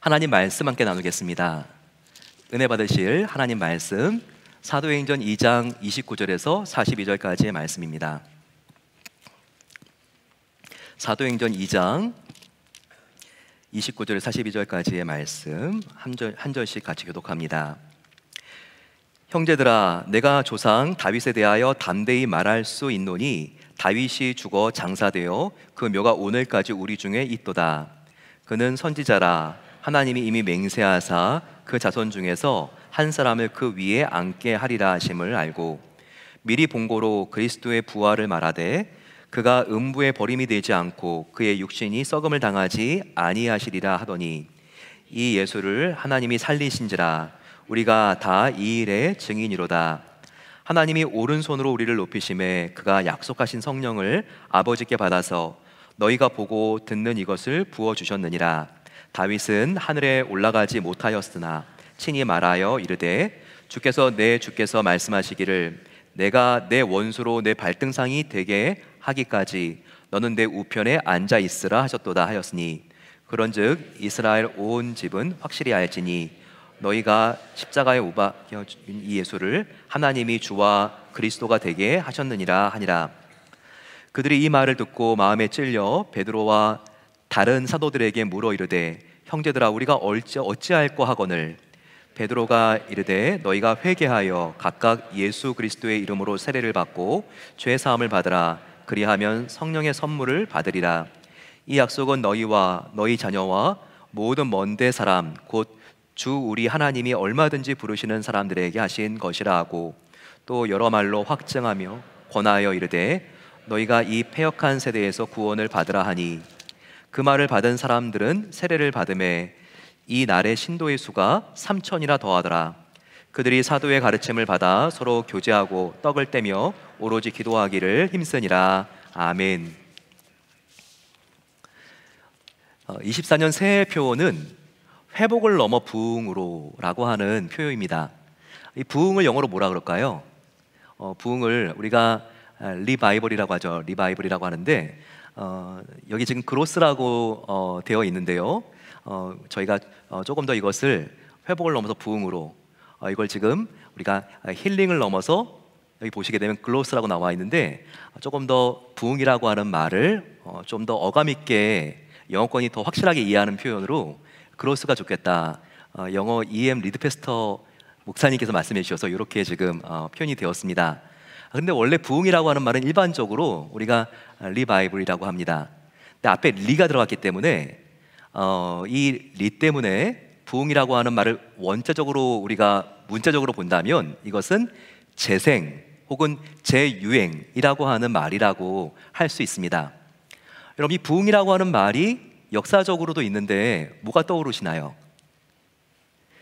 하나님 말씀 함께 나누겠습니다. 은혜 받으실 하나님 말씀 사도행전 2장 29절에서 42절까지의 말씀입니다. 사도행전 2장 29절 42절까지의 말씀 한 절씩 같이 교독합니다. 형제들아, 내가 조상 다윗에 대하여 담대히 말할 수 있노니 다윗이 죽어 장사되어 그 묘가 오늘까지 우리 중에 있도다. 그는 선지자라. 하나님이 이미 맹세하사 그 자손 중에서 한 사람을 그 위에 앉게 하리라 하심을 알고 미리 본고로 그리스도의 부활을 말하되 그가 음부에 버림이 되지 않고 그의 육신이 썩음을 당하지 아니하시리라 하더니 이 예수를 하나님이 살리신지라. 우리가 다 이 일의 증인이로다. 하나님이 오른손으로 우리를 높이심에 그가 약속하신 성령을 아버지께 받아서 너희가 보고 듣는 이것을 부어주셨느니라. 다윗은 하늘에 올라가지 못하였으나 친히 말하여 이르되 주께서 말씀하시기를 내가 내 원수로 내 발등상이 되게 하기까지 너는 내 우편에 앉아 있으라 하셨도다 하였으니 그런즉 이스라엘 온 집은 확실히 알지니 너희가 십자가에 못 박혀 죽인 이 예수를 하나님이 주와 그리스도가 되게 하셨느니라 하니라. 그들이 이 말을 듣고 마음에 찔려 베드로와 다른 사도들에게 물어 이르되 형제들아, 우리가 어찌할꼬 하거늘. 베드로가 이르되 너희가 회개하여 각각 예수 그리스도의 이름으로 세례를 받고 죄 사함을 받으라. 그리하면 성령의 선물을 받으리라. 이 약속은 너희와 너희 자녀와 모든 먼데 사람 곧 주 우리 하나님이 얼마든지 부르시는 사람들에게 하신 것이라 하고 또 여러 말로 확증하며 권하여 이르되 너희가 이 패역한 세대에서 구원을 받으라 하니 그 말을 받은 사람들은 세례를 받음에 이 날의 신도의 수가 3,000이라 더하더라. 그들이 사도의 가르침을 받아 서로 교제하고 떡을 떼며 오로지 기도하기를 힘쓰니라. 아멘. 24년 새해 표어는 회복을 넘어 부흥으로라고 하는 표어입니다. 이 부흥을 영어로 뭐라 그럴까요? 부흥을 우리가 리바이벌이라고 하죠. 리바이벌이라고 하는데 여기 지금 그로스라고 되어 있는데요. 저희가 조금 더 이것을 회복을 넘어서 부흥으로 이걸 지금 우리가 힐링을 넘어서 여기 보시게 되면 글로스라고 나와 있는데 조금 더 부흥이라고 하는 말을 좀 더 어감 있게 영어권이 더 확실하게 이해하는 표현으로 그로스가 좋겠다. 영어 EM 리드페스터 목사님께서 말씀해 주셔서 이렇게 지금 표현이 되었습니다. 근데 원래 부흥이라고 하는 말은 일반적으로 우리가 리바이블이라고 합니다. 근데 앞에 리가 들어갔기 때문에 이 리 때문에 부흥이라고 하는 말을 원자적으로 우리가 문자적으로 본다면 이것은 재생 혹은 재유행이라고 하는 말이라고 할 수 있습니다. 여러분, 이 부흥이라고 하는 말이 역사적으로도 있는데 뭐가 떠오르시나요?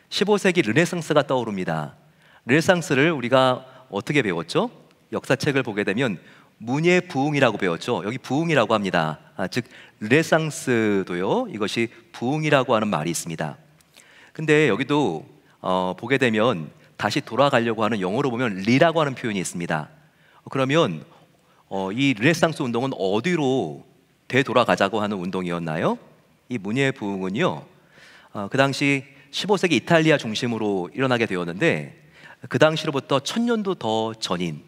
15세기 르네상스가 떠오릅니다. 르네상스를 우리가 어떻게 배웠죠? 역사책을 보게 되면 문예 부흥이라고 배웠죠. 여기 부흥이라고 합니다. 즉 르네상스도요, 이것이 부흥이라고 하는 말이 있습니다. 근데 여기도 보게 되면 다시 돌아가려고 하는, 영어로 보면 리라고 하는 표현이 있습니다. 그러면 이 르네상스 운동은 어디로 되돌아가자고 하는 운동이었나요? 이 문예 부흥은요, 그 당시 15세기 이탈리아 중심으로 일어나게 되었는데 그 당시로부터 1000년도 더 전인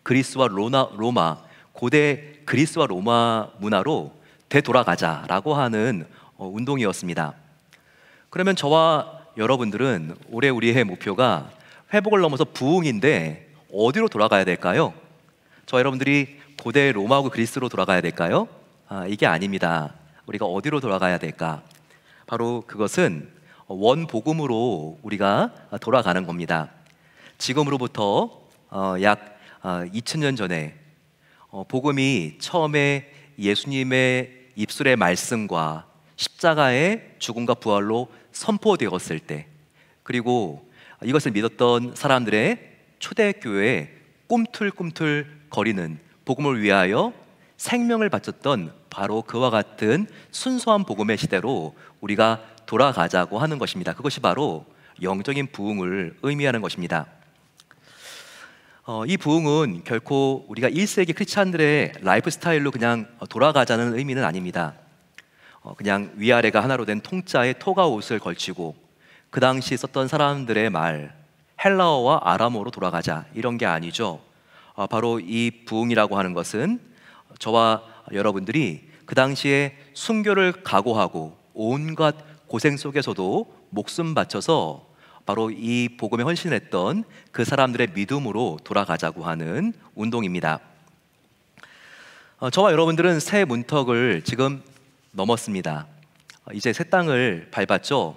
그리스와 로마, 고대 그리스와 로마 문화로 되돌아가자라고 하는 운동이었습니다. 그러면 저와 여러분들은 올해 우리의 목표가 회복을 넘어서 부흥인데 어디로 돌아가야 될까요? 저 여러분들이 고대 로마하고 그리스로 돌아가야 될까요? 이게 아닙니다. 우리가 어디로 돌아가야 될까? 바로 그것은 원복음으로 우리가 돌아가는 겁니다. 지금으로부터 약 2000년 전에 복음이 처음에 예수님의 입술의 말씀과 십자가의 죽음과 부활로 선포되었을 때, 그리고 이것을 믿었던 사람들의 초대교회에 꿈틀꿈틀 거리는 복음을 위하여 생명을 바쳤던 바로 그와 같은 순수한 복음의 시대로 우리가 돌아가자고 하는 것입니다. 그것이 바로 영적인 부흥을 의미하는 것입니다. 이 부흥은 결코 우리가 1세기 크리스찬들의 라이프 스타일로 그냥 돌아가자는 의미는 아닙니다. 그냥 위아래가 하나로 된 통짜에 토가 옷을 걸치고 그 당시 썼던 사람들의 말 헬라어와 아람어로 돌아가자 이런 게 아니죠. 바로 이 부흥이라고 하는 것은 저와 여러분들이 그 당시에 순교를 각오하고 온갖 고생 속에서도 목숨 바쳐서 바로 이 복음에 헌신했던 그 사람들의 믿음으로 돌아가자고 하는 운동입니다. 저와 여러분들은 새 문턱을 지금 넘었습니다. 이제 새 땅을 밟았죠.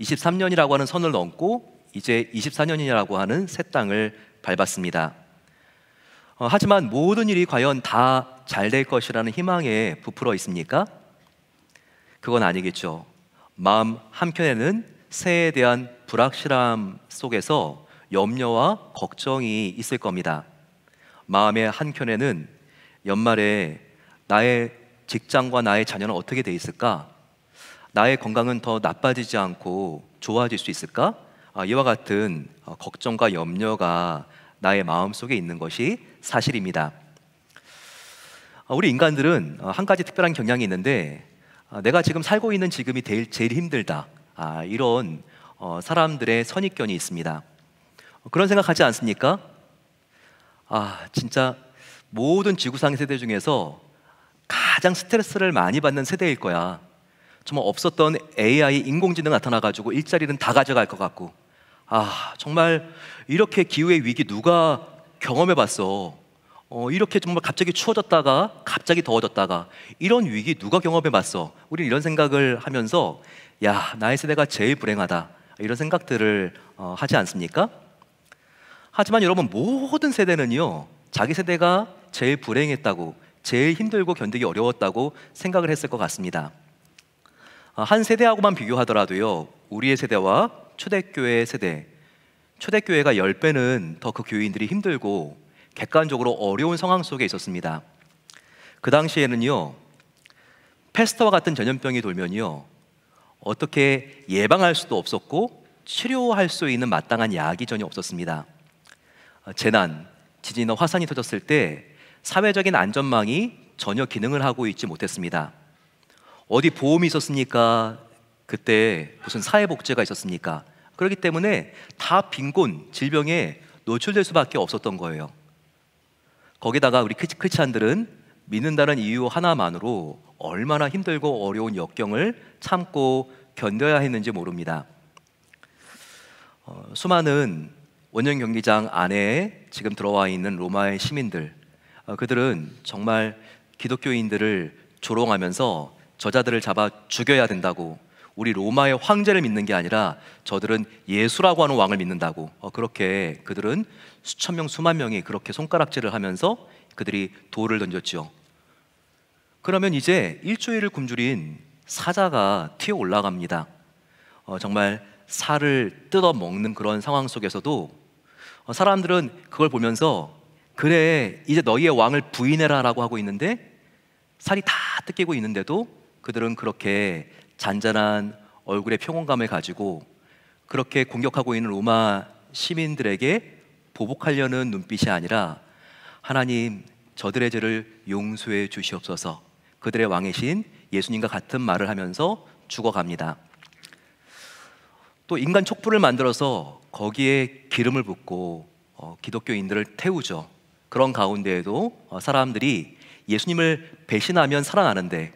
23년이라고 하는 선을 넘고 이제 24년이라고 하는 새 땅을 밟았습니다. 하지만 모든 일이 과연 다 잘 될 것이라는 희망에 부풀어 있습니까? 그건 아니겠죠. 마음 한켠에는 새해에 대한 불확실함 속에서 염려와 걱정이 있을 겁니다. 마음의 한켠에는 연말에 나의 직장과 나의 자녀는 어떻게 돼 있을까? 나의 건강은 더 나빠지지 않고 좋아질 수 있을까? 이와 같은 걱정과 염려가 나의 마음속에 있는 것이 사실입니다. 우리 인간들은 한 가지 특별한 경향이 있는데 내가 지금 살고 있는 지금이 제일 힘들다, 이런 사람들의 선입견이 있습니다. 그런 생각하지 않습니까? 진짜 모든 지구상의 세대 중에서 가장 스트레스를 많이 받는 세대일 거야. 정말 없었던 AI 인공지능 나타나가지고 일자리는 다 가져갈 것 같고, 정말 이렇게 기후의 위기 누가 경험해봤어? 이렇게 정말 갑자기 추워졌다가 갑자기 더워졌다가 이런 위기 누가 경험해봤어? 우리는 이런 생각을 하면서 나의 세대가 제일 불행하다, 이런 생각들을 하지 않습니까? 하지만 여러분, 모든 세대는요 자기 세대가 제일 불행했다고, 제일 힘들고 견디기 어려웠다고 생각을 했을 것 같습니다. 한 세대하고만 비교하더라도요, 우리의 세대와 초대교회 세대, 초대교회가 10배는 더 그 교인들이 힘들고 객관적으로 어려운 상황 속에 있었습니다. 그 당시에는요, 패스트와 같은 전염병이 돌면요 어떻게 예방할 수도 없었고 치료할 수 있는 마땅한 약이 전혀 없었습니다. 재난, 지진이나 화산이 터졌을 때 사회적인 안전망이 전혀 기능을 하고 있지 못했습니다. 어디 보험이 있었습니까? 그때 무슨 사회복지가 있었습니까? 그렇기 때문에 다 빈곤, 질병에 노출될 수밖에 없었던 거예요. 거기다가 우리 크리스찬들은 믿는다는 이유 하나만으로 얼마나 힘들고 어려운 역경을 참고 견뎌야 했는지 모릅니다. 수많은 원형 경기장 안에 지금 들어와 있는 로마의 시민들, 그들은 정말 기독교인들을 조롱하면서 저자들을 잡아 죽여야 된다고, 우리 로마의 황제를 믿는 게 아니라 저들은 예수라고 하는 왕을 믿는다고, 그렇게 그들은 수천 명 수만 명이 그렇게 손가락질을 하면서 그들이 돌을 던졌죠. 그러면 이제 일주일을 굶주린 사자가 튀어 올라갑니다. 정말 살을 뜯어 먹는 그런 상황 속에서도 사람들은 그걸 보면서, 그래 이제 너희의 왕을 부인해라 라고 하고 있는데 살이 다 뜯기고 있는데도 그들은 그렇게 잔잔한 얼굴의 평온감을 가지고 그렇게 공격하고 있는 로마 시민들에게 보복하려는 눈빛이 아니라, 하나님 저들의 죄를 용서해 주시옵소서, 그들의 왕이신 예수님과 같은 말을 하면서 죽어갑니다. 또 인간 촛불을 만들어서 거기에 기름을 붓고 기독교인들을 태우죠. 그런 가운데에도 사람들이 예수님을 배신하면 살아나는데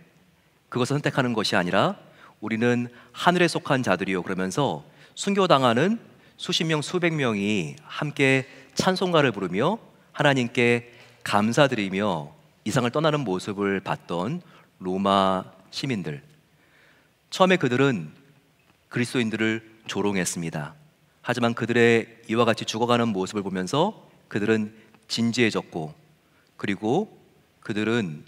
그것을 선택하는 것이 아니라 우리는 하늘에 속한 자들이요 그러면서 순교당하는 수십 명 수백 명이 함께 찬송가를 부르며 하나님께 감사드리며 이상을 떠나는 모습을 봤던 로마 시민들, 처음에 그들은 그리스도인들을 조롱했습니다. 하지만 그들의 이와 같이 죽어가는 모습을 보면서 그들은 진지해졌고, 그리고 그들은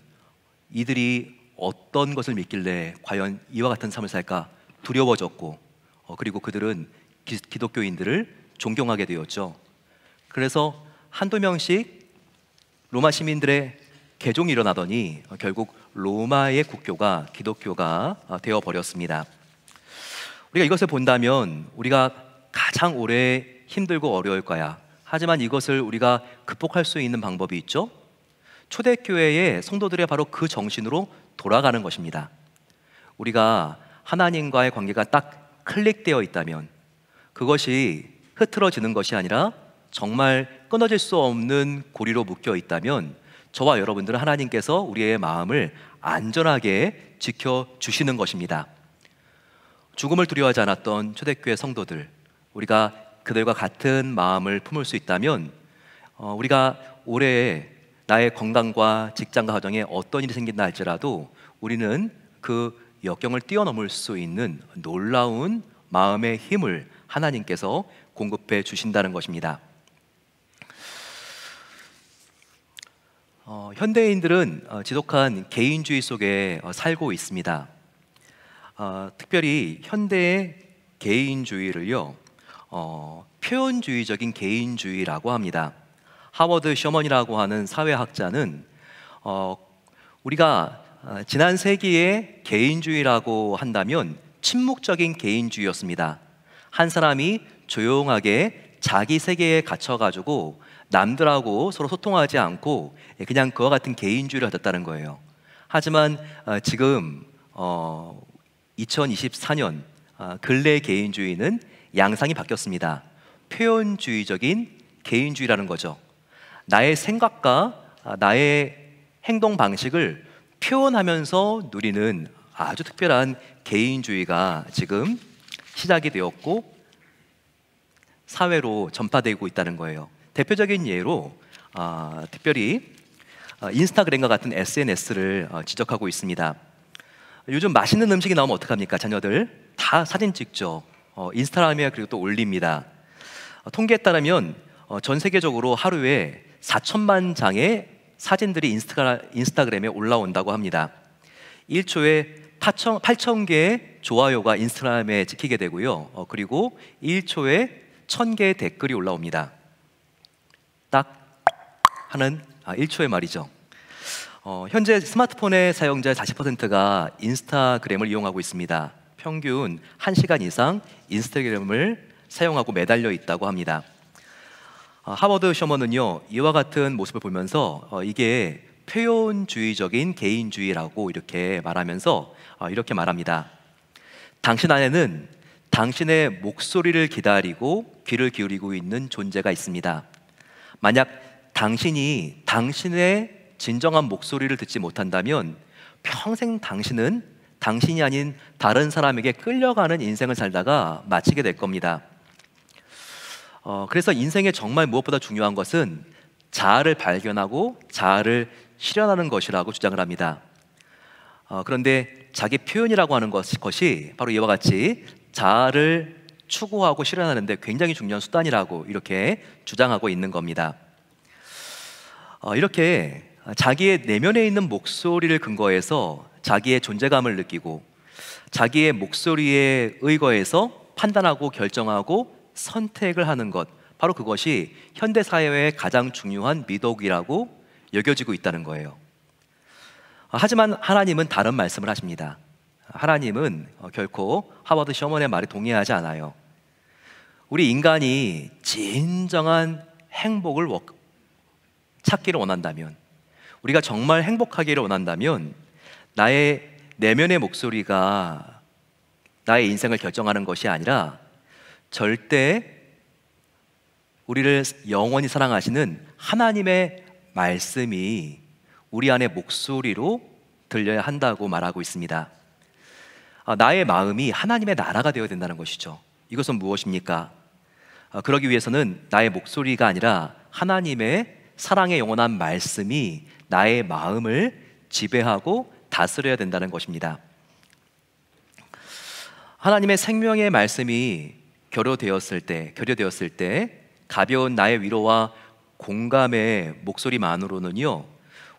이들이 어떤 것을 믿길래 과연 이와 같은 삶을 살까 두려워졌고, 그리고 그들은 기독교인들을 존경하게 되었죠. 그래서 한두 명씩 로마 시민들의 개종이 일어나더니 결국 로마의 국교가 기독교가 되어버렸습니다. 우리가 이것을 본다면 우리가 가장 오래 힘들고 어려울 거야. 하지만 이것을 우리가 극복할 수 있는 방법이 있죠. 초대교회의 성도들의 바로 그 정신으로 돌아가는 것입니다. 우리가 하나님과의 관계가 딱 클릭되어 있다면, 그것이 흐트러지는 것이 아니라 정말 끊어질 수 없는 고리로 묶여 있다면, 저와 여러분들은 하나님께서 우리의 마음을 안전하게 지켜주시는 것입니다. 죽음을 두려워하지 않았던 초대교회 성도들, 우리가 그들과 같은 마음을 품을 수 있다면, 우리가 올해 나의 건강과 직장과 가정에 어떤 일이 생긴다 할지라도 우리는 그 역경을 뛰어넘을 수 있는 놀라운 마음의 힘을 하나님께서 공급해 주신다는 것입니다. 현대인들은 지독한 개인주의 속에 살고 있습니다. 특별히 현대의 개인주의를요, 표현주의적인 개인주의라고 합니다. 하워드 셔먼이라고 하는 사회학자는 우리가 지난 세기의 개인주의라고 한다면 침묵적인 개인주의였습니다. 한 사람이 조용하게 자기 세계에 갇혀가지고 남들하고 서로 소통하지 않고 그냥 그와 같은 개인주의를 가졌다는 거예요. 하지만 지금 2024년 근래 개인주의는 양상이 바뀌었습니다. 표현주의적인 개인주의라는 거죠. 나의 생각과 나의 행동 방식을 표현하면서 누리는 아주 특별한 개인주의가 지금 시작이 되었고 사회로 전파되고 있다는 거예요. 대표적인 예로 특별히 인스타그램과 같은 SNS를 지적하고 있습니다. 요즘 맛있는 음식이 나오면 어떡합니까? 자녀들 다 사진 찍죠. 인스타그램에 그리고 또 올립니다. 통계에 따르면 전 세계적으로 하루에 4천만 장의 사진들이 인스타그램에 올라온다고 합니다. 1초에 8천 개의 좋아요가 인스타그램에 찍히게 되고요. 그리고 1초에 1,000개의 댓글이 올라옵니다. 딱 하는 1초에 말이죠. 현재 스마트폰의 사용자의 40%가 인스타그램을 이용하고 있습니다. 평균 1시간 이상 인스타그램을 사용하고 매달려 있다고 합니다. 하워드 셔먼은요, 이와 같은 모습을 보면서 이게 표현주의적인 개인주의라고 이렇게 말하면서 이렇게 말합니다. 당신 안에는 당신의 목소리를 기다리고 귀를 기울이고 있는 존재가 있습니다. 만약 당신이 당신의 진정한 목소리를 듣지 못한다면 평생 당신은 당신이 아닌 다른 사람에게 끌려가는 인생을 살다가 마치게 될 겁니다. 그래서 인생에 정말 무엇보다 중요한 것은 자아를 발견하고 자아를 실현하는 것이라고 주장을 합니다. 그런데 자기 표현이라고 하는 것이 바로 이와 같이 자아를 추구하고 실현하는 데 굉장히 중요한 수단이라고 이렇게 주장하고 있는 겁니다. 이렇게 자기의 내면에 있는 목소리를 근거해서 자기의 존재감을 느끼고 자기의 목소리에 의거해서 판단하고 결정하고 선택을 하는 것, 바로 그것이 현대사회의 가장 중요한 미덕이라고 여겨지고 있다는 거예요. 하지만 하나님은 다른 말씀을 하십니다. 하나님은 결코 하워드 셔먼의 말에 동의하지 않아요. 우리 인간이 진정한 행복을 찾기를 원한다면, 우리가 정말 행복하기를 원한다면 나의 내면의 목소리가 나의 인생을 결정하는 것이 아니라 절대 우리를 영원히 사랑하시는 하나님의 말씀이 우리 안의 목소리로 들려야 한다고 말하고 있습니다. 나의 마음이 하나님의 나라가 되어야 된다는 것이죠. 이것은 무엇입니까? 그러기 위해서는 나의 목소리가 아니라 하나님의 사랑의 영원한 말씀이 나의 마음을 지배하고 다스려야 된다는 것입니다. 하나님의 생명의 말씀이 결여되었을 때 가벼운 나의 위로와 공감의 목소리만으로는요,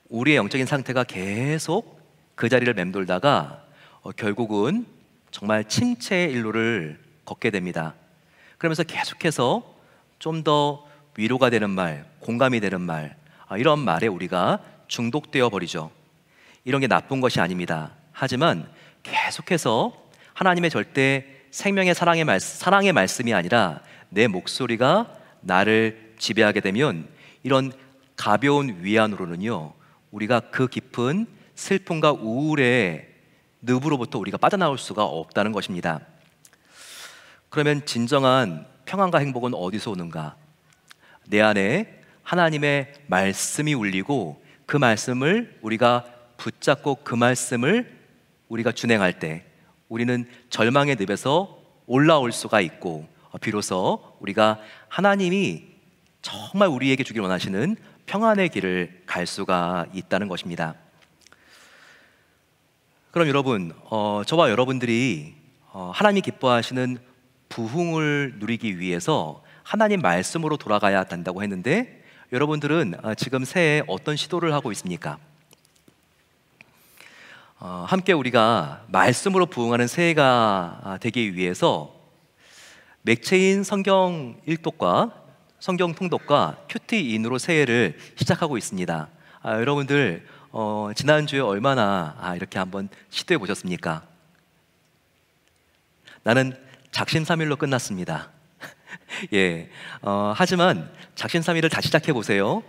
우리의 영적인 상태가 계속 그 자리를 맴돌다가 결국은 정말 침체의 일로를 걷게 됩니다. 그러면서 계속해서 좀 더 위로가 되는 말, 공감이 되는 말, 이런 말에 우리가 중독되어 버리죠. 이런 게 나쁜 것이 아닙니다. 하지만 계속해서 하나님의 절대 생명의 사랑의 말씀이 아니라 내 목소리가 나를 지배하게 되면 이런 가벼운 위안으로는요, 우리가 그 깊은 슬픔과 우울에 늪으로부터 우리가 빠져나올 수가 없다는 것입니다. 그러면 진정한 평안과 행복은 어디서 오는가? 내 안에 하나님의 말씀이 울리고 그 말씀을 우리가 붙잡고 그 말씀을 우리가 준행할 때 우리는 절망의 늪에서 올라올 수가 있고 비로소 우리가 하나님이 정말 우리에게 주길 원하시는 평안의 길을 갈 수가 있다는 것입니다. 그럼 여러분, 저와 여러분들이 하나님이 기뻐하시는 부흥을 누리기 위해서 하나님 말씀으로 돌아가야 한다고 했는데 여러분들은 지금 새해에 어떤 시도를 하고 있습니까? 함께 우리가 말씀으로 부흥하는 새해가 되기 위해서 맥체인 성경 일독과 성경 통독과 큐티인으로 새해를 시작하고 있습니다. 여러분들 지난주에 얼마나 이렇게 한번 시도해 보셨습니까? 나는 작심삼일로 끝났습니다. 예, 하지만 작심삼일을 다시 시작해 보세요.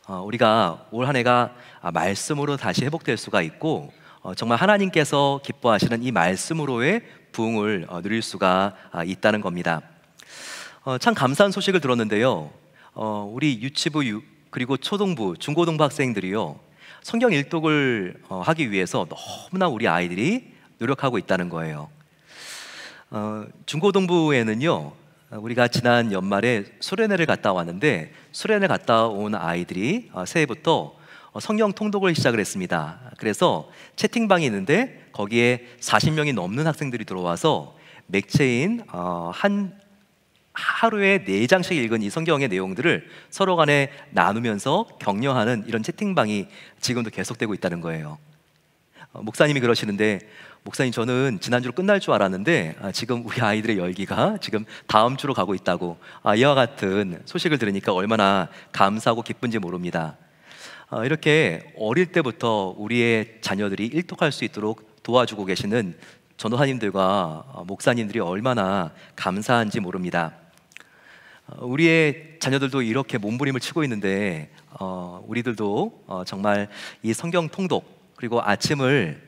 우리가 올 한 해가 말씀으로 다시 회복될 수가 있고 정말 하나님께서 기뻐하시는 이 말씀으로의 부흥을 누릴 수가 있다는 겁니다. 참 감사한 소식을 들었는데요. 우리 유치부 그리고 초등부, 중고등부 학생들이요 성경 일독을 하기 위해서 너무나 우리 아이들이 노력하고 있다는 거예요. 중고등부에는요 우리가 지난 연말에 수련회를 갔다 왔는데 수련회 갔다 온 아이들이 새해부터 성경 통독을 시작을 했습니다. 그래서 채팅방이 있는데 거기에 40명이 넘는 학생들이 들어와서 맥체인 하루에 4장씩 읽은 이 성경의 내용들을 서로 간에 나누면서 격려하는 이런 채팅방이 지금도 계속되고 있다는 거예요. 목사님이 그러시는데 목사님 저는 지난주로 끝날 줄 알았는데 지금 우리 아이들의 열기가 지금 다음 주로 가고 있다고 이와 같은 소식을 들으니까 얼마나 감사하고 기쁜지 모릅니다. 이렇게 어릴 때부터 우리의 자녀들이 일독할 수 있도록 도와주고 계시는 전도사님들과 목사님들이 얼마나 감사한지 모릅니다. 우리의 자녀들도 이렇게 몸부림을 치고 있는데 우리들도 정말 이 성경 통독 그리고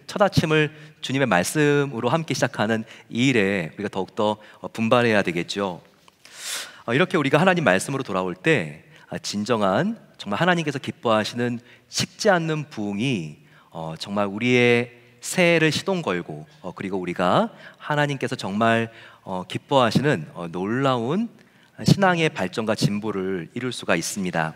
첫 아침을 주님의 말씀으로 함께 시작하는 이 일에 우리가 더욱더 분발해야 되겠죠. 이렇게 우리가 하나님 말씀으로 돌아올 때 진정한 정말 하나님께서 기뻐하시는 식지 않는 부흥이 정말 우리의 새해를 시동 걸고 그리고 우리가 하나님께서 정말 기뻐하시는 놀라운 신앙의 발전과 진보를 이룰 수가 있습니다.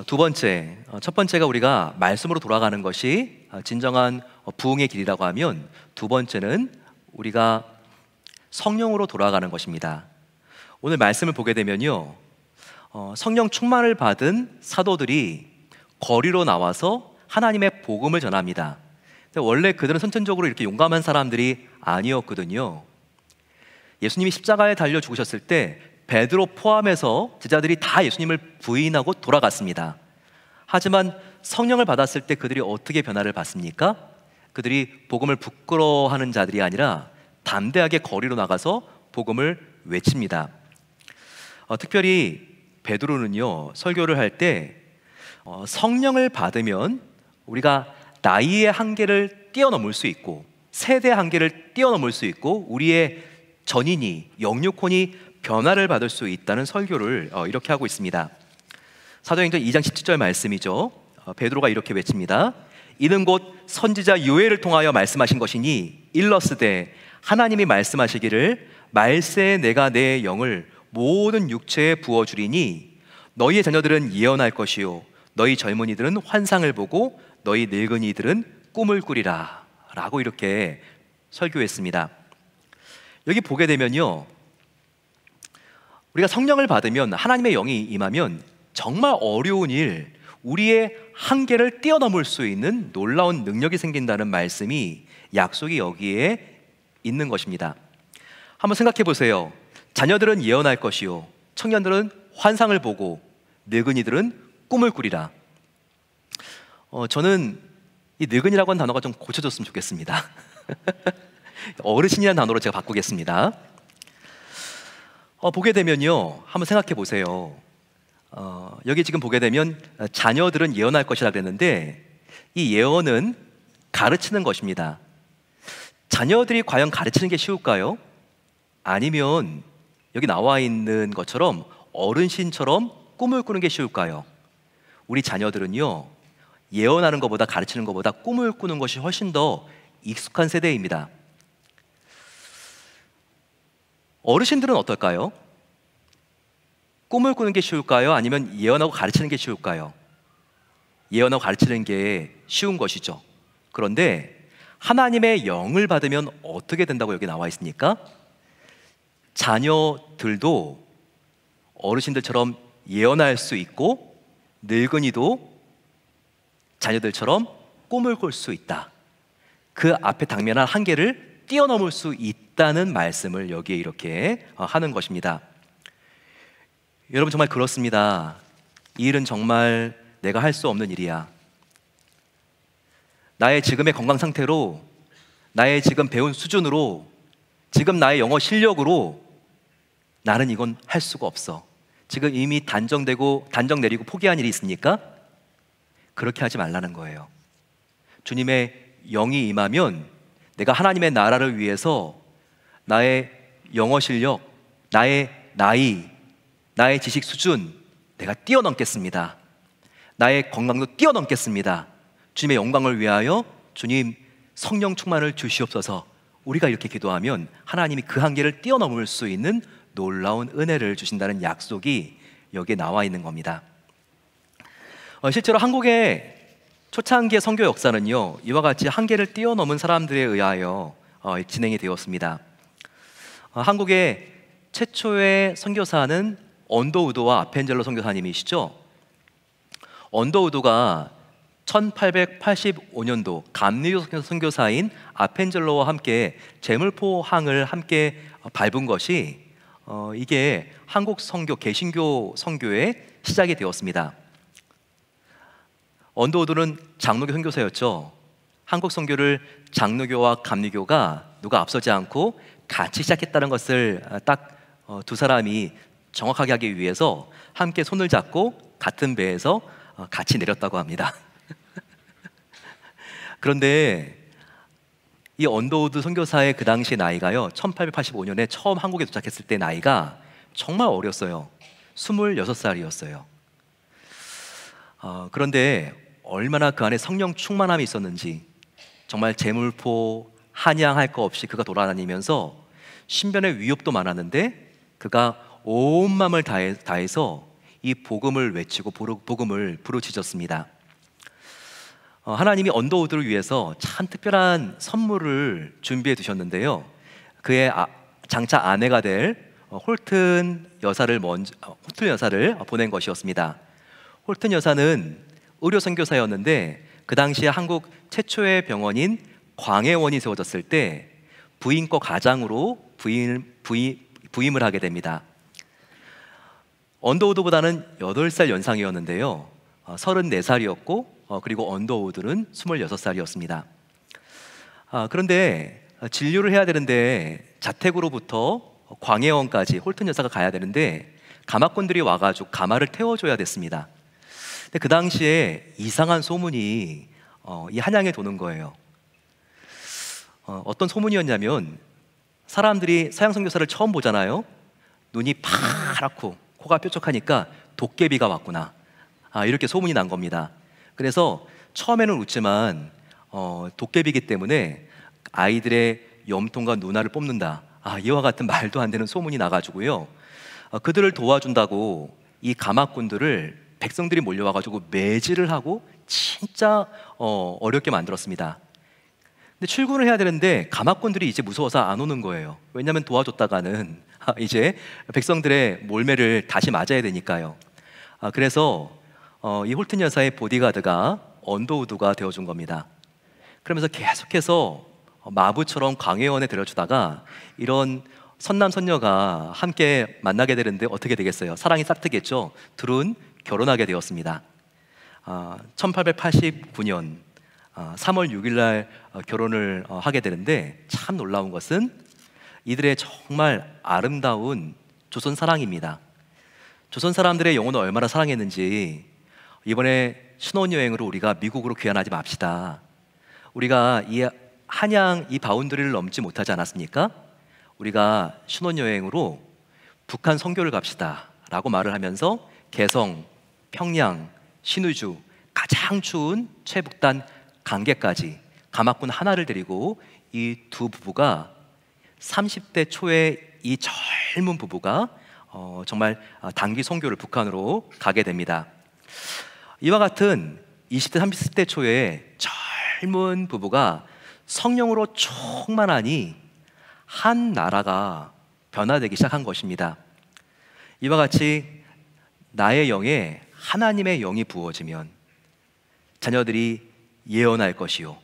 두 번째, 첫 번째가 우리가 말씀으로 돌아가는 것이 진정한 부흥의 길이라고 하면 두 번째는 우리가 성령으로 돌아가는 것입니다. 오늘 말씀을 보게 되면요 성령 충만을 받은 사도들이 거리로 나와서 하나님의 복음을 전합니다. 원래 그들은 선천적으로 이렇게 용감한 사람들이 아니었거든요. 예수님이 십자가에 달려 죽으셨을 때 베드로 포함해서 제자들이 다 예수님을 부인하고 돌아갔습니다. 하지만 성령을 받았을 때 그들이 어떻게 변화를 받습니까? 그들이 복음을 부끄러워하는 자들이 아니라 담대하게 거리로 나가서 복음을 외칩니다. 특별히 베드로는요 설교를 할 때 성령을 받으면 우리가 나이의 한계를 뛰어넘을 수 있고 세대의 한계를 뛰어넘을 수 있고 우리의 전인이 영육혼이 변화를 받을 수 있다는 설교를 이렇게 하고 있습니다. 사도행전 2장 17절 말씀이죠. 베드로가 이렇게 외칩니다. 이는 곧 선지자 요엘을 통하여 말씀하신 것이니 일러스되 하나님이 말씀하시기를 말세에 내가 내 영을 모든 육체에 부어주리니 너희의 자녀들은 예언할 것이요 너희 젊은이들은 환상을 보고 너희 늙은이들은 꿈을 꾸리라 라고 이렇게 설교했습니다. 여기 보게 되면요 우리가 성령을 받으면 하나님의 영이 임하면 정말 어려운 일 우리의 한계를 뛰어넘을 수 있는 놀라운 능력이 생긴다는 말씀이 약속이 여기에 있는 것입니다. 한번 생각해 보세요. 자녀들은 예언할 것이요 청년들은 환상을 보고 늙은이들은 꿈을 꾸리라. 저는 이 늙은이라고 하는 단어가 좀 고쳐졌으면 좋겠습니다. 어르신이라는 단어로 제가 바꾸겠습니다. 보게 되면요 한번 생각해 보세요. 여기 지금 보게 되면 자녀들은 예언할 것이라 그랬는데 이 예언은 가르치는 것입니다. 자녀들이 과연 가르치는 게 쉬울까요? 아니면 여기 나와 있는 것처럼 어른신처럼 꿈을 꾸는 게 쉬울까요? 우리 자녀들은요, 예언하는 것보다 가르치는 것보다 꿈을 꾸는 것이 훨씬 더 익숙한 세대입니다. 어르신들은 어떨까요? 꿈을 꾸는 게 쉬울까요? 아니면 예언하고 가르치는 게 쉬울까요? 예언하고 가르치는 게 쉬운 것이죠. 그런데 하나님의 영을 받으면 어떻게 된다고 여기 나와 있습니까? 자녀들도 어르신들처럼 예언할 수 있고 늙은이도 자녀들처럼 꿈을 꿀 수 있다. 그 앞에 당면한 한계를 뛰어넘을 수 있다는 말씀을 여기에 이렇게 하는 것입니다. 여러분, 정말 그렇습니다. 이 일은 정말 내가 할 수 없는 일이야. 나의 지금의 건강 상태로, 나의 지금 배운 수준으로, 지금 나의 영어 실력으로 나는 이건 할 수가 없어. 지금 이미 단정 내리고 포기한 일이 있습니까? 그렇게 하지 말라는 거예요. 주님의 영이 임하면 내가 하나님의 나라를 위해서 나의 영어 실력, 나의 나이, 나의 지식 수준 내가 뛰어넘겠습니다. 나의 건강도 뛰어넘겠습니다. 주님의 영광을 위하여 주님 성령 충만을 주시옵소서. 우리가 이렇게 기도하면 하나님이 그 한계를 뛰어넘을 수 있는 놀라운 은혜를 주신다는 약속이 여기에 나와 있는 겁니다. 실제로 한국의 초창기의 선교 역사는요, 이와 같이 한계를 뛰어넘은 사람들에 의하여 진행이 되었습니다. 한국의 최초의 선교사는 언더우드와 아펜젤러 선교사님이시죠. 언더우드가 1885년도 감리교 선교사인 아펜젤러와 함께 제물포항을 함께 밟은 것이 이게 한국 선교, 개신교 선교의 시작이 되었습니다. 언더우드는 장로교 선교사였죠. 한국 선교를 장로교와 감리교가 누가 앞서지 않고 같이 시작했다는 것을 딱 두 사람이 정확하게 하기 위해서 함께 손을 잡고 같은 배에서 같이 내렸다고 합니다. 그런데 이 언더우드 선교사의 그 당시 나이가요, 1885년에 처음 한국에 도착했을 때 나이가 정말 어렸어요. 26살이었어요. 그런데 얼마나 그 안에 성령 충만함이 있었는지, 정말 제물포 한양할 거 없이 그가 돌아다니면서 신변의 위협도 많았는데 그가 온 마음을 다해서 이 복음을 외치고 복음을 부르짖었습니다. 하나님이 언더우드를 위해서 참 특별한 선물을 준비해 두셨는데요, 그의 장차 아내가 될 홀튼 여사를 보낸 것이었습니다. 홀튼 여사는 의료 선교사였는데 그 당시에 한국 최초의 병원인 광해원이 세워졌을 때 부인과 가장으로 부임을 하게 됩니다. 언더우드보다는 8살 연상이었는데요, 34살이었고 그리고 언더우드는 26살이었습니다. 그런데 진료를 해야 되는데 자택으로부터 광해원까지 홀튼 여사가 가야 되는데 가마꾼들이 와가지고 가마를 태워줘야 됐습니다. 근데 그 당시에 이상한 소문이 이 한양에 도는 거예요. 어떤 소문이었냐면, 사람들이 서양 선교사를 처음 보잖아요. 눈이 파랗고 코가 뾰족하니까 도깨비가 왔구나, 이렇게 소문이 난 겁니다. 그래서 처음에는 웃지만 도깨비이기 때문에 아이들의 염통과 누나를 뽑는다, 이와 같은 말도 안 되는 소문이 나가지고요, 그들을 도와준다고 이 가마꾼들을 백성들이 몰려와가지고 매질을 하고 진짜 어렵게 만들었습니다. 근데 출근을 해야 되는데 가마꾼들이 이제 무서워서 안 오는 거예요. 왜냐하면 도와줬다가는 이제 백성들의 몰매를 다시 맞아야 되니까요. 그래서 이 홀튼 여사의 보디가드가 언더우드가 되어준 겁니다. 그러면서 계속해서 마부처럼 광해원에 데려주다가 이런 선남 선녀가 함께 만나게 되는데 어떻게 되겠어요? 사랑이 싹트겠죠. 둘은 결혼하게 되었습니다. 1889년 3월 6일 날 결혼을 하게 되는데, 참 놀라운 것은 이들의 정말 아름다운 조선 사랑입니다. 조선 사람들의 영혼을 얼마나 사랑했는지 이번에 신혼여행으로 우리가 미국으로 귀환하지 맙시다. 우리가 이 한양 이 바운더리를 넘지 못하지 않았습니까? 우리가 신혼여행으로 북한 선교를 갑시다 라고 말을 하면서 개성, 평양, 신의주 가장 추운 최북단 강계까지 가마꾼 하나를 데리고 이 두 부부가 30대 초의 이 젊은 부부가 정말 단기 선교를 북한으로 가게 됩니다. 이와 같은 20대 30대 초의 젊은 부부가 성령으로 충만하니 한 나라가 변화되기 시작한 것입니다. 이와 같이 나의 영에 하나님의 영이 부어지면 자녀들이 예언할 것이요,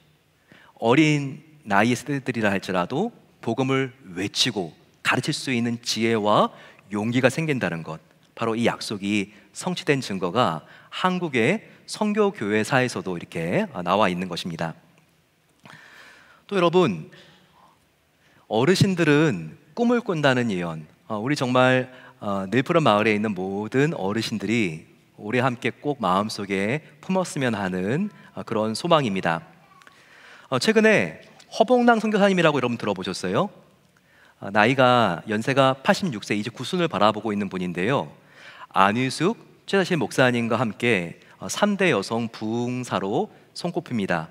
어린 나이의 세대들이라 할지라도 복음을 외치고 가르칠 수 있는 지혜와 용기가 생긴다는 것, 바로 이 약속이 성취된 증거가 한국의 선교교회사에서도 이렇게 나와 있는 것입니다. 또 여러분, 어르신들은 꿈을 꾼다는 예언, 우리 정말 닐프런 마을에 있는 모든 어르신들이 올해 함께 꼭 마음속에 품었으면 하는 그런 소망입니다. 최근에 허봉랑 선교사님이라고 여러분 들어보셨어요? 나이가 연세가 86세, 이제 구순을 바라보고 있는 분인데요. 안휘숙 최자신 목사님과 함께 3대 여성 부흥사로 손꼽힙니다.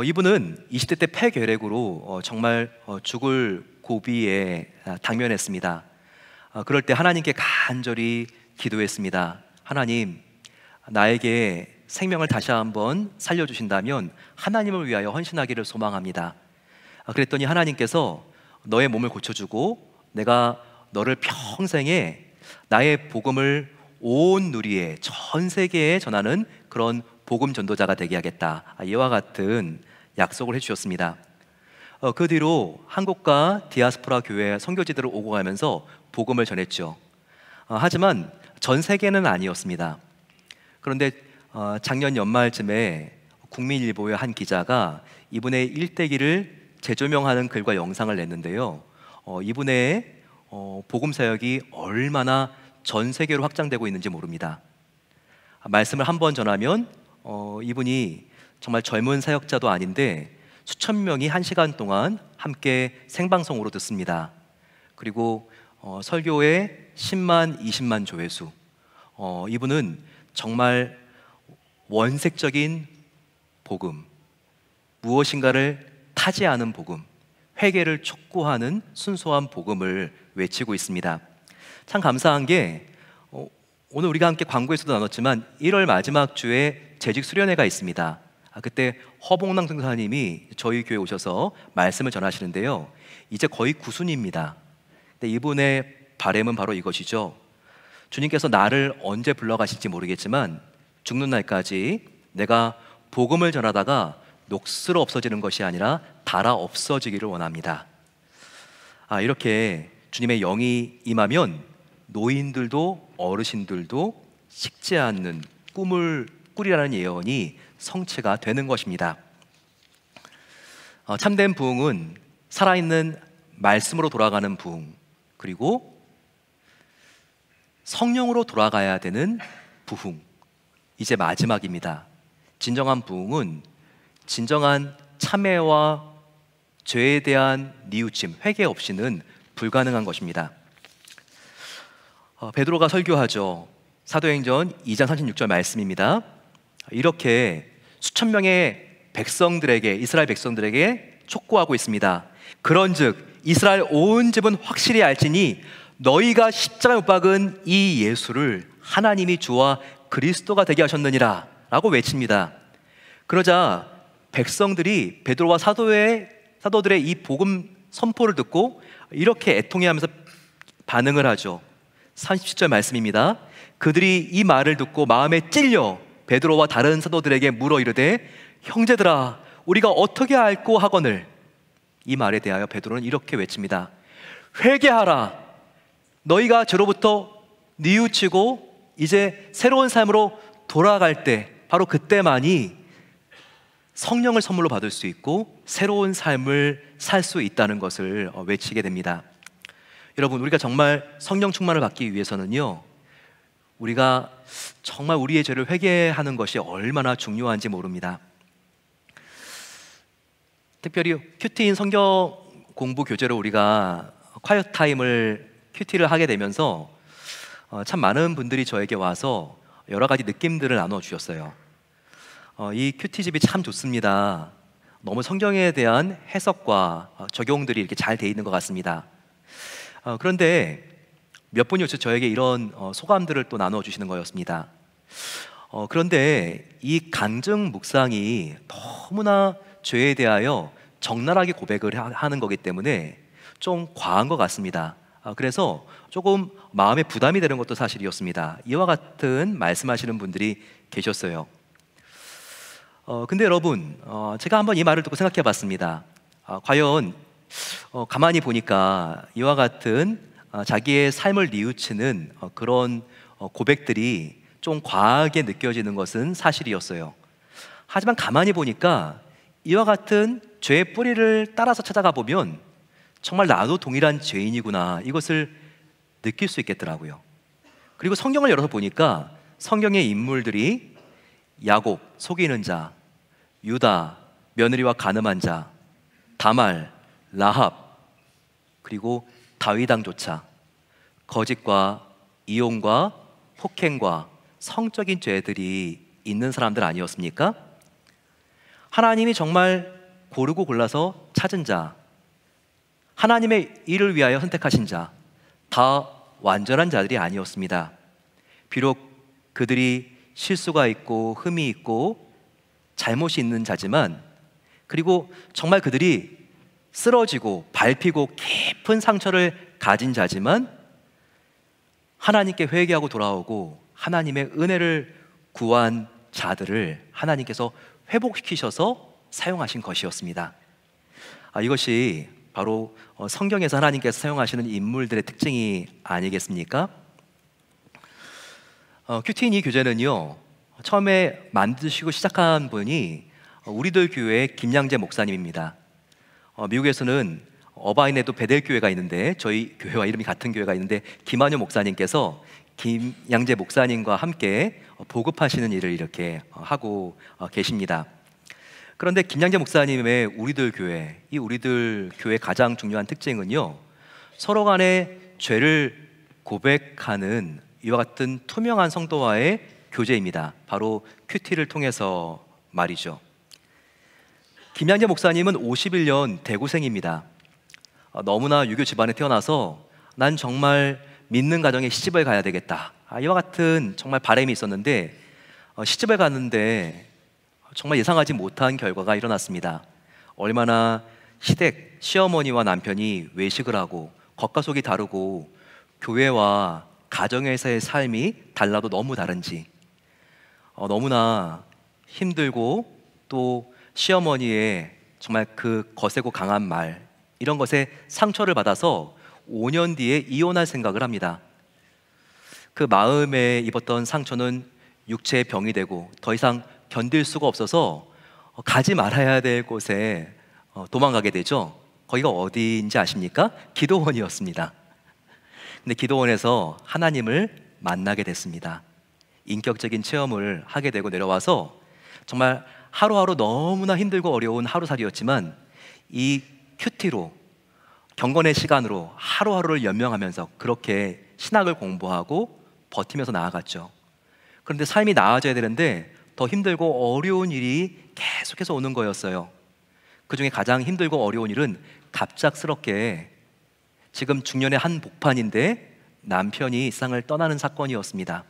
이분은 20대 때 폐결핵으로 정말 죽을 고비에 당면했습니다. 그럴 때 하나님께 간절히 기도했습니다. 하나님, 나에게 생명을 다시 한번 살려주신다면 하나님을 위하여 헌신하기를 소망합니다. 그랬더니 하나님께서 너의 몸을 고쳐주고 내가 너를 평생에 나의 복음을 온 누리에 전 세계에 전하는 그런 복음 전도자가 되게 하겠다, 이와 같은 약속을 해주셨습니다. 그 뒤로 한국과 디아스포라 교회 선교지들을 오고 가면서 복음을 전했죠. 하지만 전 세계는 아니었습니다. 그런데 작년 연말쯤에 국민일보의 한 기자가 이분의 일대기를 재조명하는 글과 영상을 냈는데요. 이분의 복음 사역이 얼마나 전 세계로 확장되고 있는지 모릅니다. 말씀을 한 번 전하면 이분이 정말 젊은 사역자도 아닌데 수천 명이 1시간 동안 함께 생방송으로 듣습니다. 그리고 설교에 10만, 20만 조회수. 이분은 정말 원색적인 복음, 무엇인가를 타지 않은 복음, 회개를 촉구하는 순수한 복음을 외치고 있습니다. 참 감사한 게 오늘 우리가 함께 광고에서도 나눴지만 1월 마지막 주에 재직 수련회가 있습니다. 그때 허봉랑 선교사님이 저희 교회에 오셔서 말씀을 전하시는데요. 이제 거의 구순입니다. 근데 이분의 바람은 바로 이것이죠. 주님께서 나를 언제 불러가실지 모르겠지만 죽는 날까지 내가 복음을 전하다가 녹슬어 없어지는 것이 아니라 닳아 없어지기를 원합니다. 이렇게 주님의 영이 임하면 노인들도 어르신들도 식지 않는 꿈을 꾸리라는 예언이 성취가 되는 것입니다. 참된 부흥은 살아있는 말씀으로 돌아가는 부흥, 그리고 성령으로 돌아가야 되는 부흥, 이제 마지막입니다. 진정한 부흥은 진정한 참회와 죄에 대한 뉘우침, 회개 없이는 불가능한 것입니다. 베드로가 설교하죠. 사도행전 2장 36절 말씀입니다. 이렇게 수천 명의 백성들에게, 이스라엘 백성들에게 촉구하고 있습니다. 그런즉 이스라엘 온 집은 확실히 알지니 너희가 십자가에 못 박은 이 예수를 하나님이 주와 그리스도가 되게 하셨느니라 라고 외칩니다. 그러자 백성들이 베드로와 사도들의 이 복음 선포를 듣고 이렇게 애통해하면서 반응을 하죠. 37절 말씀입니다. 그들이 이 말을 듣고 마음에 찔려 베드로와 다른 사도들에게 물어 이르되 형제들아 우리가 어떻게 알고 하거늘. 이 말에 대하여 베드로는 이렇게 외칩니다. 회개하라. 너희가 저로부터 뉘우치고 이제 새로운 삶으로 돌아갈 때, 바로 그때만이 성령을 선물로 받을 수 있고 새로운 삶을 살 수 있다는 것을 외치게 됩니다. 여러분, 우리가 정말 성령 충만을 받기 위해서는요, 우리가 정말 우리의 죄를 회개하는 것이 얼마나 중요한지 모릅니다. 특별히 큐티인 성경 공부 교재로 우리가 콰이어 타임을 큐티를 하게 되면서 참 많은 분들이 저에게 와서 여러 가지 느낌들을 나눠 주셨어요. 이 큐티집이 참 좋습니다. 너무 성경에 대한 해석과 적용들이 이렇게 잘 돼 있는 것 같습니다. 그런데 몇 분이 저에게 이런 소감들을 또 나눠 주시는 거였습니다. 그런데 이 간증 묵상이 너무나 죄에 대하여 적나라하게 고백을 하는 거기 때문에 좀 과한 것 같습니다. 그래서 조금 마음에 부담이 되는 것도 사실이었습니다. 이와 같은 말씀하시는 분들이 계셨어요. 근데 여러분, 제가 한번 이 말을 듣고 생각해 봤습니다. 과연 가만히 보니까 이와 같은 자기의 삶을 뉘우치는 그런 고백들이 좀 과하게 느껴지는 것은 사실이었어요. 하지만 가만히 보니까 이와 같은 죄의 뿌리를 따라서 찾아가 보면 정말 나도 동일한 죄인이구나, 이것을 느낄 수 있겠더라고요. 그리고 성경을 열어서 보니까 성경의 인물들이 야곱, 속이는 자, 유다, 며느리와 간음한 자, 다말, 라합, 그리고 다윗 왕조차 거짓과 이용과 폭행과 성적인 죄들이 있는 사람들 아니었습니까? 하나님이 정말 고르고 골라서 찾은 자, 하나님의 일을 위하여 선택하신 자, 다 완전한 자들이 아니었습니다. 비록 그들이 실수가 있고 흠이 있고 잘못이 있는 자지만, 그리고 정말 그들이 쓰러지고 밟히고 깊은 상처를 가진 자지만 하나님께 회개하고 돌아오고 하나님의 은혜를 구한 자들을 하나님께서 회복시키셔서 사용하신 것이었습니다. 이것이 바로 성경에서 하나님께서 사용하시는 인물들의 특징이 아니겠습니까? 큐티인 이 교재는요, 처음에 만드시고 시작한 분이 우리들 교회의 김양재 목사님입니다. 미국에서는 어바인에도 베델 교회가 있는데 저희 교회와 이름이 같은 교회가 있는데 김한효 목사님께서 김양재 목사님과 함께 보급하시는 일을 이렇게 하고 계십니다. 그런데 김양재 목사님의 우리들 교회, 이 우리들 교회 가장 중요한 특징은요, 서로 간에 죄를 고백하는 이와 같은 투명한 성도와의 교제입니다. 바로 큐티를 통해서 말이죠. 김양재 목사님은 51년 대구생입니다. 너무나 유교 집안에 태어나서 난 정말 믿는 가정에 시집을 가야 되겠다, 이와 같은 정말 바람이 있었는데 시집을 갔는데 정말 예상하지 못한 결과가 일어났습니다. 얼마나 시댁, 시어머니와 남편이 외식을 하고 겉과 속이 다르고 교회와 가정에서의 삶이 달라도 너무 다른지, 너무나 힘들고 또 시어머니의 정말 그 거세고 강한 말, 이런 것에 상처를 받아서 5년 뒤에 이혼할 생각을 합니다. 그 마음에 입었던 상처는 육체의 병이 되고 더 이상 견딜 수가 없어서 가지 말아야 될 곳에 도망가게 되죠. 거기가 어디인지 아십니까? 기도원이었습니다. 근데 기도원에서 하나님을 만나게 됐습니다. 인격적인 체험을 하게 되고 내려와서 정말 하루하루 너무나 힘들고 어려운 하루살이였지만 이 큐티로, 경건의 시간으로 하루하루를 연명하면서 그렇게 신학을 공부하고 버티면서 나아갔죠. 그런데 삶이 나아져야 되는데 더 힘들고 어려운 일이 계속해서 오는 거였어요. 그 중에 가장 힘들고 어려운 일은 갑작스럽게 지금 중년의 한 복판인데 남편이 이 세상을 떠나는 사건이었습니다.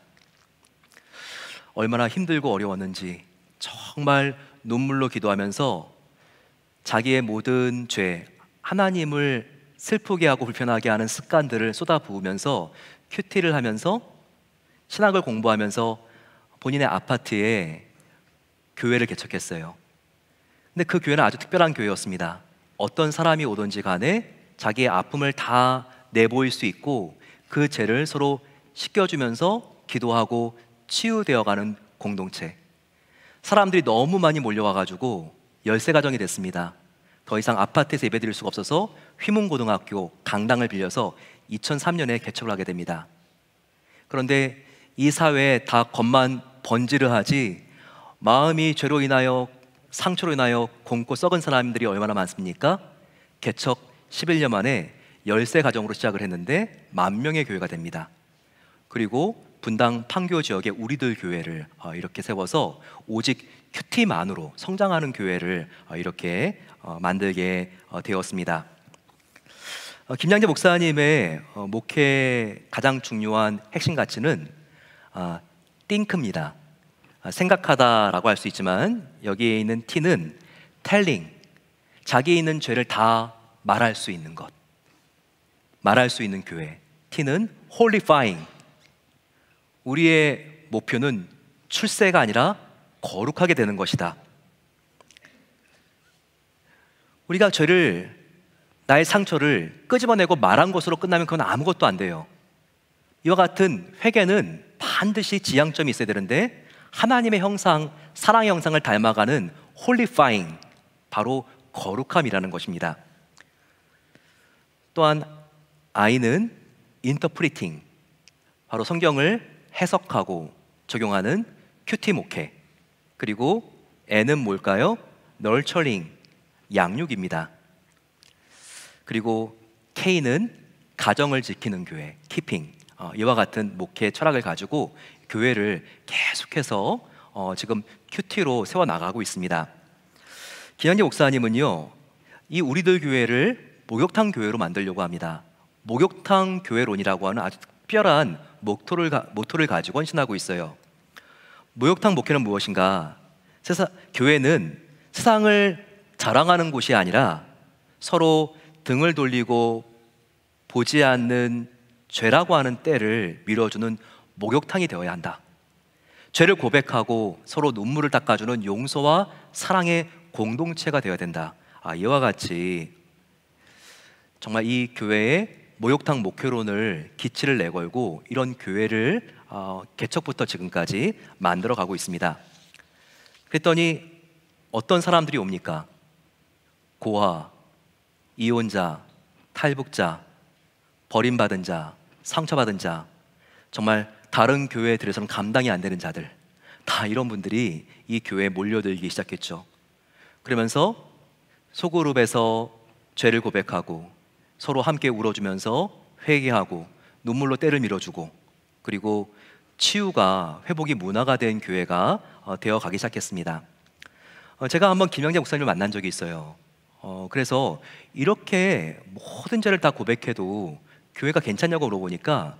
얼마나 힘들고 어려웠는지 정말 눈물로 기도하면서 자기의 모든 죄, 하나님을 슬프게 하고 불편하게 하는 습관들을 쏟아부으면서 큐티를 하면서 신학을 공부하면서 본인의 아파트에 교회를 개척했어요. 근데 그 교회는 아주 특별한 교회였습니다. 어떤 사람이 오든지 간에 자기의 아픔을 다 내보일 수 있고 그 죄를 서로 씻겨주면서 기도하고 치유되어가는 공동체. 사람들이 너무 많이 몰려와가지고 열세 가정이 됐습니다. 더 이상 아파트에서 예배드릴 수가 없어서 휘문고등학교 강당을 빌려서 2003년에 개척을 하게 됩니다. 그런데 이 사회에 다 겉만 번지르하지 마음이 죄로 인하여 상처로 인하여 곪고 썩은 사람들이 얼마나 많습니까? 개척 11년 만에 13 가정으로 시작을 했는데 10,000명의 교회가 됩니다. 그리고 분당 판교 지역에 우리들 교회를 이렇게 세워서 오직 큐티만으로 성장하는 교회를 이렇게 만들게 되었습니다. 김양재 목사님의 목회 가장 중요한 핵심 가치는 think입니다. 생각하다라고 할 수 있지만 여기에 있는 T는 telling, 자기에 있는 죄를 다 말할 수 있는 것, 말할 수 있는 교회. T는 horrifying, 우리의 목표는 출세가 아니라 거룩하게 되는 것이다. 우리가 죄를, 나의 상처를 끄집어내고 말한 것으로 끝나면 그건 아무것도 안 돼요. 이와 같은 회개는 반드시 지향점이 있어야 되는데 하나님의 형상, 사랑의 형상을 닮아가는 horrifying, 바로 거룩함이라는 것입니다. 또한 I는 interpreting, 바로 성경을 해석하고 적용하는 큐티 목회. 그리고 N은 뭘까요? nurturing, 양육입니다. 그리고 K는 가정을 지키는 교회, keeping. 이와 같은 목회 철학을 가지고 교회를 계속해서 지금 큐티로 세워나가고 있습니다. 김양재 목사님은요, 이 우리들 교회를 목욕탕 교회로 만들려고 합니다. 목욕탕 교회론이라고 하는 아주 특별한 모토를 가지고 헌신하고 있어요. 목욕탕 목회는 무엇인가? 교회는 세상을 자랑하는 곳이 아니라 서로 등을 돌리고 보지 않는 죄라고 하는 때를 밀어주는 목욕탕이 되어야 한다. 죄를 고백하고 서로 눈물을 닦아주는 용서와 사랑의 공동체가 되어야 된다. 이와 같이 정말 이 교회의 목욕탕 목회론을 기치를 내걸고 이런 교회를 개척부터 지금까지 만들어가고 있습니다. 그랬더니 어떤 사람들이 옵니까? 고아, 이혼자, 탈북자, 버림받은 자, 상처받은 자, 정말 다른 교회들에서는 감당이 안 되는 자들, 다 이런 분들이 이 교회에 몰려들기 시작했죠. 그러면서 소그룹에서 죄를 고백하고 서로 함께 울어주면서 회개하고 눈물로 때를 밀어주고, 그리고 치유가, 회복이 문화가 된 교회가 되어가기 시작했습니다. 제가 한번 김양재 목사님을 만난 적이 있어요. 그래서 이렇게 모든 죄를 다 고백해도 교회가 괜찮냐고 물어보니까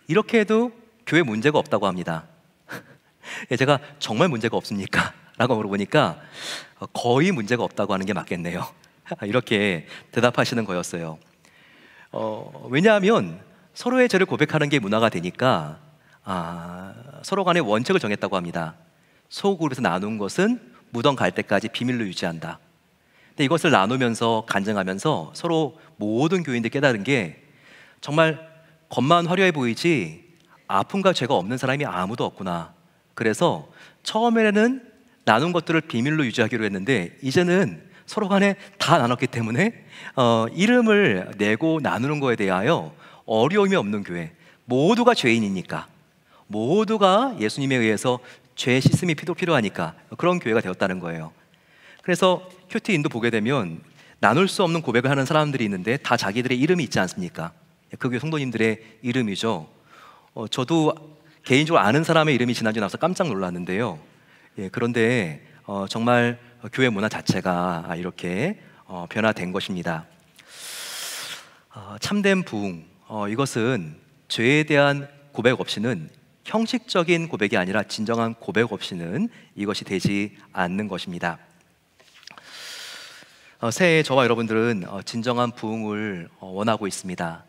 이렇게 해도 교회 문제가 없다고 합니다. 제가 정말 문제가 없습니까? 라고 물어보니까 거의 문제가 없다고 하는 게 맞겠네요. 이렇게 대답하시는 거였어요. 왜냐하면 서로의 죄를 고백하는 게 문화가 되니까 서로 간에 원칙을 정했다고 합니다. 소그룹에서 나눈 것은 무덤 갈 때까지 비밀로 유지한다. 근데 이것을 나누면서 간증하면서 서로 모든 교인들이 깨달은 게 정말 겉만 화려해 보이지 아픔과 죄가 없는 사람이 아무도 없구나. 그래서 처음에는 나눈 것들을 비밀로 유지하기로 했는데 이제는 서로 간에 다 나눴기 때문에 이름을 내고 나누는 거에 대하여 어려움이 없는 교회, 모두가 죄인이니까, 모두가 예수님에 의해서 죄 씻음이 필요하니까 그런 교회가 되었다는 거예요. 그래서 큐티 인도 보게 되면 나눌 수 없는 고백을 하는 사람들이 있는데 다 자기들의 이름이 있지 않습니까? 그 교회 성도님들의 이름이죠. 저도 개인적으로 아는 사람의 이름이 지난주에 나와서 깜짝 놀랐는데요. 그런데 정말 교회 문화 자체가 이렇게 변화된 것입니다. 참된 부흥, 이것은 죄에 대한 고백 없이는, 형식적인 고백이 아니라 진정한 고백 없이는 이것이 되지 않는 것입니다. 새해 저와 여러분들은 진정한 부흥을 원하고 있습니다.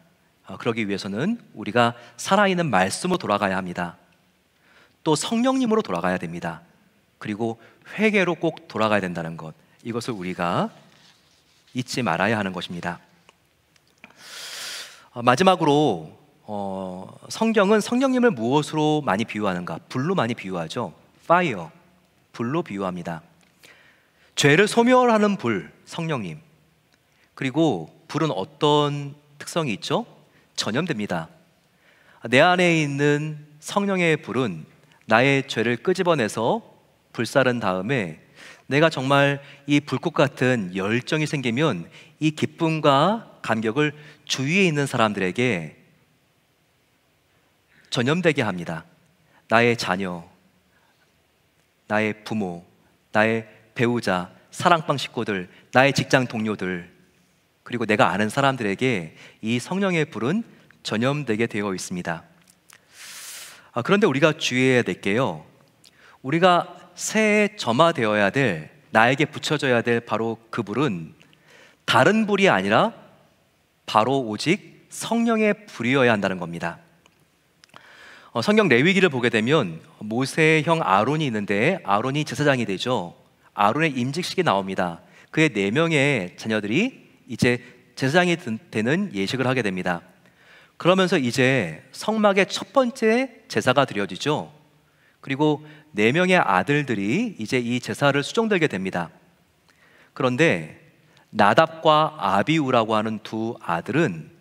그러기 위해서는 우리가 살아있는 말씀으로 돌아가야 합니다. 또 성령님으로 돌아가야 됩니다. 그리고 회개로 꼭 돌아가야 된다는 것, 이것을 우리가 잊지 말아야 하는 것입니다. 마지막으로 성경은 성령님을 무엇으로 많이 비유하는가? 불로 많이 비유하죠. Fire, 불로 비유합니다. 죄를 소멸하는 불, 성령님. 그리고 불은 어떤 특성이 있죠? 전염됩니다. 내 안에 있는 성령의 불은 나의 죄를 끄집어내서 불사른 다음에 내가 정말 이 불꽃 같은 열정이 생기면 이 기쁨과 감격을 주위에 있는 사람들에게 전염되게 합니다. 나의 자녀, 나의 부모, 나의 배우자, 사랑방 식구들, 나의 직장 동료들, 그리고 내가 아는 사람들에게 이 성령의 불은 전염되게 되어 있습니다. 그런데 우리가 주의해야 될 게요, 우리가 새해 점화되어야 될, 나에게 붙여져야 될 바로 그 불은 다른 불이 아니라 바로 오직 성령의 불이어야 한다는 겁니다. 성경 레위기를 보게 되면 모세의 형 아론이 있는데 아론이 제사장이 되죠. 아론의 임직식이 나옵니다. 그의 4명의 자녀들이 이제 제사장이 되는 예식을 하게 됩니다. 그러면서 이제 성막의 첫 번째 제사가 드려지죠. 그리고 4명의 아들들이 이제 이 제사를 수종들게 됩니다. 그런데 나답과 아비우라고 하는 두 아들은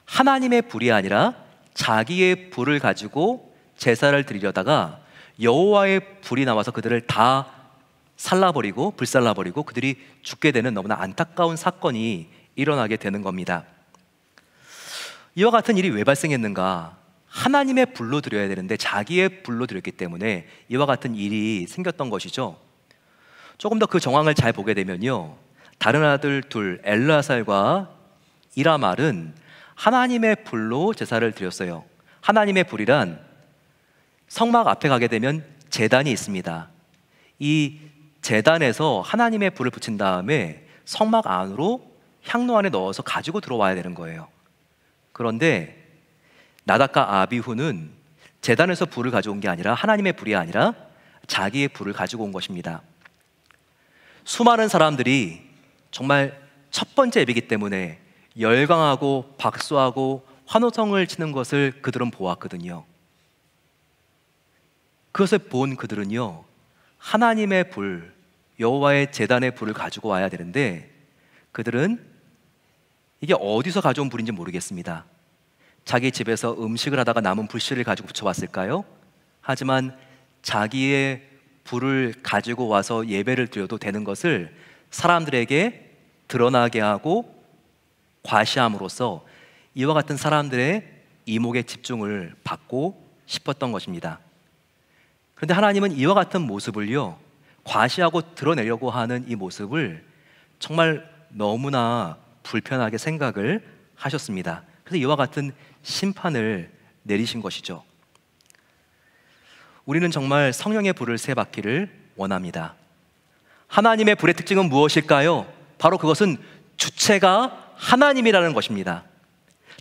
하나님의 불이 아니라 자기의 불을 가지고 제사를 드리려다가 여호와의 불이 나와서 그들을 다 살라버리고 불살라버리고 그들이 죽게 되는 너무나 안타까운 사건이 일어나게 되는 겁니다. 이와 같은 일이 왜 발생했는가? 하나님의 불로 드려야 되는데 자기의 불로 드렸기 때문에 이와 같은 일이 생겼던 것이죠. 조금 더 그 정황을 잘 보게 되면요, 다른 아들 둘 엘르아살과 이라말은 하나님의 불로 제사를 드렸어요. 하나님의 불이란 성막 앞에 가게 되면 제단이 있습니다. 이 제단에서 하나님의 불을 붙인 다음에 성막 안으로 향로 안에 넣어서 가지고 들어와야 되는 거예요. 그런데 나답과 아비후는 제단에서 불을 가져온 게 아니라 하나님의 불이 아니라 자기의 불을 가지고 온 것입니다. 수많은 사람들이 정말 첫 번째 예배이기 때문에 열광하고 박수하고 환호성을 치는 것을 그들은 보았거든요. 그것을 본 그들은요, 하나님의 불, 여호와의 제단의 불을 가지고 와야 되는데 그들은 이게 어디서 가져온 불인지 모르겠습니다. 자기 집에서 음식을 하다가 남은 불씨를 가지고 붙여왔을까요? 하지만 자기의 불을 가지고 와서 예배를 드려도 되는 것을 사람들에게 드러나게 하고 과시함으로써 이와 같은 사람들의 이목의 집중을 받고 싶었던 것입니다. 그런데 하나님은 이와 같은 모습을요, 과시하고 드러내려고 하는 이 모습을 정말 너무나 불편하게 생각을 하셨습니다. 그래서 이와 같은 심판을 내리신 것이죠. 우리는 정말 성령의 불을 새받기를 원합니다. 하나님의 불의 특징은 무엇일까요? 바로 그것은 주체가 하나님이라는 것입니다.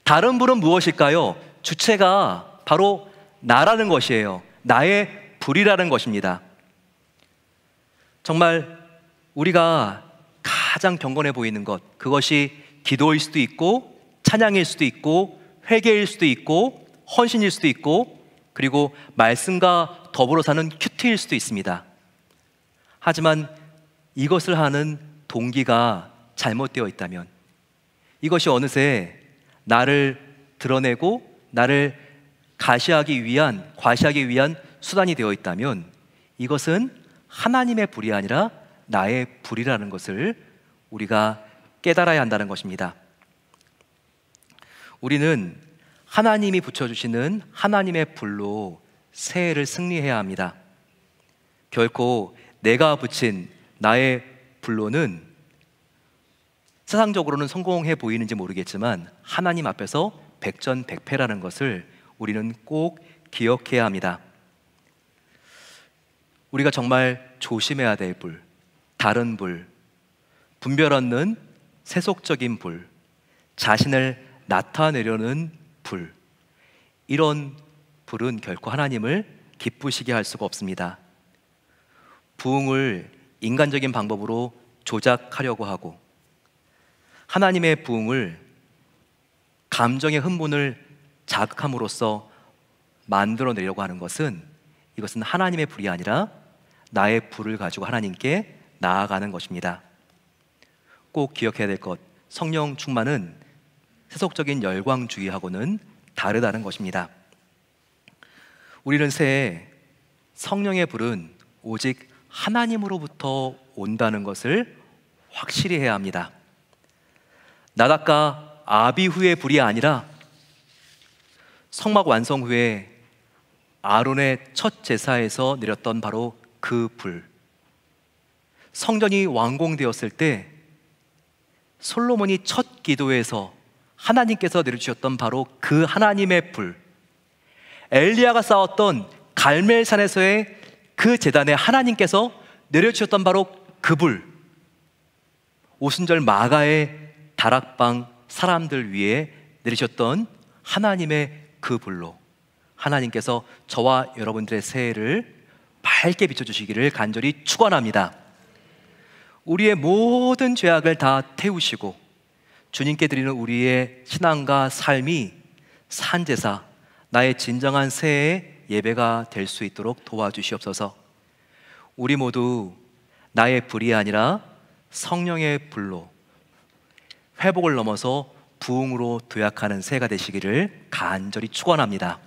다른 불은 무엇일까요? 주체가 바로 나라는 것이에요. 나의 불이라는 것입니다. 정말 우리가 가장 경건해 보이는 것, 그것이 기도일 수도 있고 찬양일 수도 있고 회개일 수도 있고 헌신일 수도 있고 그리고 말씀과 더불어 사는 큐티일 수도 있습니다. 하지만 이것을 하는 동기가 잘못되어 있다면, 이것이 어느새 나를 드러내고 나를 과시하기 위한 수단이 되어 있다면 이것은 하나님의 불이 아니라 나의 불이라는 것을 우리가 깨달아야 한다는 것입니다. 우리는 하나님이 붙여주시는 하나님의 불로 새해를 승리해야 합니다. 결코 내가 붙인 나의 불로는 세상적으로는 성공해 보이는지 모르겠지만 하나님 앞에서 백전백패라는 것을 우리는 꼭 기억해야 합니다. 우리가 정말 조심해야 될 불, 다른 불, 분별 없는 세속적인 불, 자신을 나타내려는 불, 이런 불은 결코 하나님을 기쁘시게 할 수가 없습니다. 부흥을 인간적인 방법으로 조작하려고 하고 하나님의 부흥을 감정의 흥분을 자극함으로써 만들어내려고 하는 것은, 이것은 하나님의 불이 아니라 나의 불을 가지고 하나님께 나아가는 것입니다. 꼭 기억해야 될 것, 성령 충만은 세속적인 열광주의하고는 다르다는 것입니다. 우리는 새해 성령의 불은 오직 하나님으로부터 온다는 것을 확실히 해야 합니다. 나닷과 아비후의 불이 아니라 성막 완성 후에 아론의 첫 제사에서 내렸던 바로 그 불. 성전이 완공되었을 때 솔로몬이 첫 기도에서 하나님께서 내려주셨던 바로 그 하나님의 불, 엘리야가 쌓았던 갈멜산에서의 그 제단에 하나님께서 내려주셨던 바로 그 불, 오순절 마가의 다락방 사람들 위에 내리셨던 하나님의 그 불로 하나님께서 저와 여러분들의 새해를 밝게 비춰주시기를 간절히 축원합니다. 우리의 모든 죄악을 다 태우시고 주님께 드리는 우리의 신앙과 삶이 산제사, 나의 진정한 새해의 예배가 될 수 있도록 도와주시옵소서. 우리 모두 나의 불이 아니라 성령의 불로 회복을 넘어서 부흥으로 도약하는 새해가 되시기를 간절히 축원합니다.